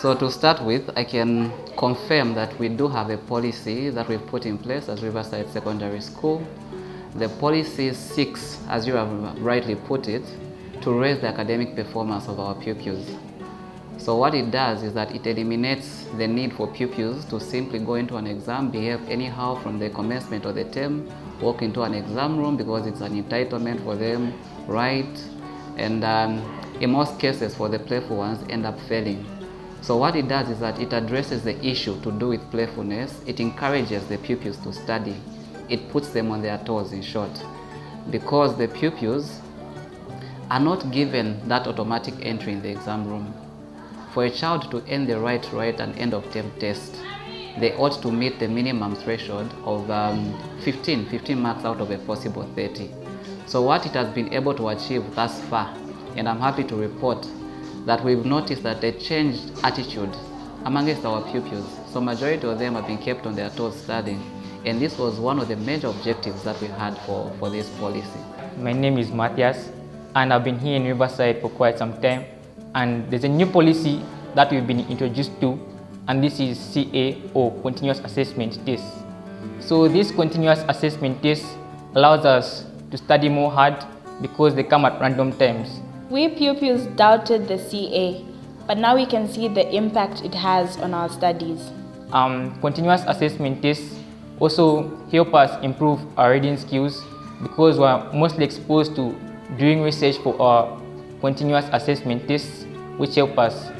So to start with, I can confirm that we do have a policy that we've put in place as Riverside Secondary School. The policy seeks, as you have rightly put it, to raise the academic performance of our pupils. So what it does is that it eliminates the need for pupils to simply go into an exam, behave anyhow from the commencement of the term, walk into an exam room because it's an entitlement for them, write, and in most cases for the playful ones end up failing. So what it does is that it addresses the issue to do with playfulness. It encourages the pupils to study. It puts them on their toes, in short, because the pupils are not given that automatic entry in the exam room. For a child to earn the right to write an end of term test, they ought to meet the minimum threshold of 15 marks out of a possible 30. So what it has been able to achieve thus far, and I'm happy to report that we've noticed that a changed attitude amongst our pupils. So majority of them have been kept on their toes studying, and this was one of the major objectives that we had for this policy. My name is Matthias, and I've been here in Riverside for quite some time, and there's a new policy that we've been introduced to, and this is CA, or Continuous Assessment Test. So this Continuous Assessment Test allows us to study more hard because they come at random times. We pupils doubted the CA, but now we can see the impact it has on our studies. Continuous assessment tests also help us improve our reading skills because we're mostly exposed to doing research for our continuous assessment tests, which help us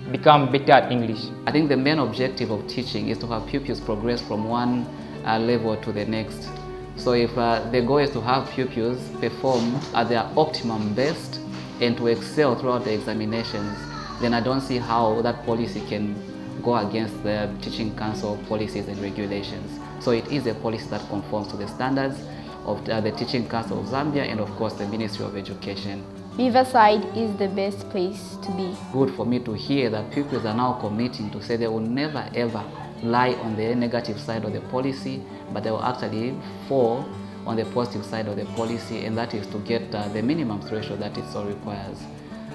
become better at English. I think the main objective of teaching is to have pupils progress from one level to the next. So if the goal is to have pupils perform at their optimum best and to excel throughout the examinations, then I don't see how that policy can go against the Teaching Council policies and regulations. So it is a policy that conforms to the standards of the Teaching Council of Zambia and of course the Ministry of Education. Riverside is the best place to be. Good for me to hear that pupils are now committing to say they will never ever lie on the negative side of the policy, but they will actually fall on the positive side of the policy, and that is to get the minimum threshold that it so requires.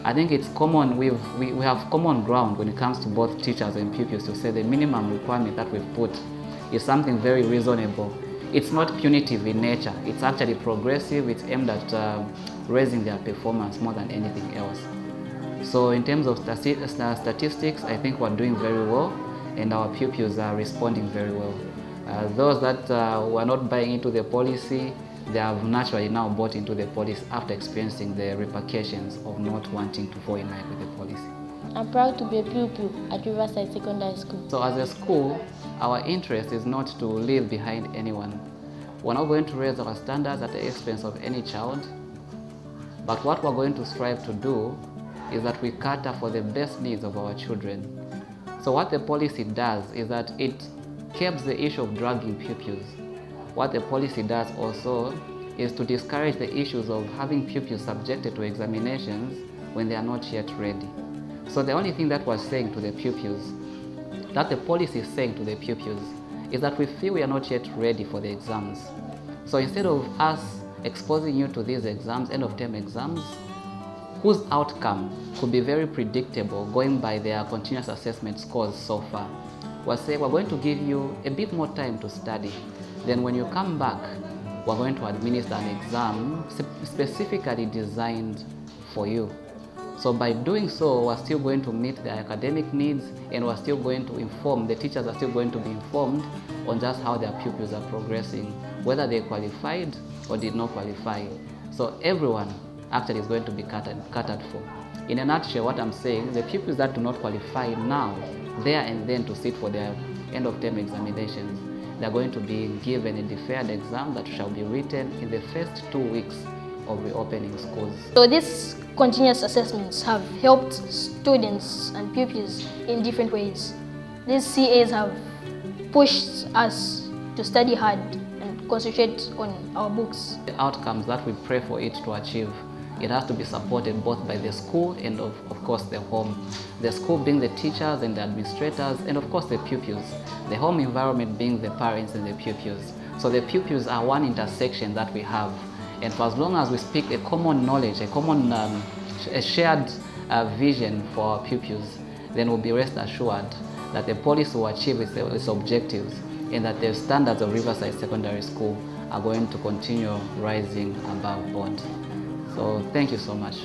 I think it's common, we have common ground when it comes to both teachers and pupils to say the minimum requirement that we've put is something very reasonable. It's not punitive in nature, it's actually progressive, it's aimed at raising their performance more than anything else. So in terms of statistics, I think we're doing very well and our pupils are responding very well. Those that were not buying into the policy, they have naturally now bought into the policy after experiencing the repercussions of not wanting to fall in line with the policy. I'm proud to be a pupil at Riverside Secondary School. So as a school, our interest is not to leave behind anyone. We're not going to raise our standards at the expense of any child, but what we're going to strive to do is that we cater for the best needs of our children. So what the policy does is that it keeps the issue of drugging pupils. What the policy does also is to discourage the issues of having pupils subjected to examinations when they are not yet ready. So the only thing that we're saying to the pupils, that the policy is saying to the pupils, is that we feel we are not yet ready for the exams. So instead of us exposing you to these exams, end of term exams, whose outcome could be very predictable going by their continuous assessment scores so far, we're saying we're going to give you a bit more time to study. Then when you come back, we're going to administer an exam specifically designed for you. So by doing so, we're still going to meet their academic needs and we're still going to inform, the teachers are still going to be informed on just how their pupils are progressing, whether they qualified or did not qualify. So everyone actually is going to be catered for. In a nutshell, what I'm saying, the pupils that do not qualify now, there and then to sit for their end of term examinations, they're going to be given a deferred exam that shall be written in the first 2 weeks of reopening schools. So these continuous assessments have helped students and pupils in different ways. These CAs have pushed us to study hard and concentrate on our books. The outcomes that we pray for it to achieve, it has to be supported both by the school and of course the home. The school being the teachers and the administrators and of course the pupils. The home environment being the parents and the pupils. So the pupils are one intersection that we have. And for as long as we speak a common knowledge, a common a shared vision for our pupils, then we'll be rest assured that the policy will achieve its objectives and that the standards of Riverside Secondary School are going to continue rising above board. So thank you so much.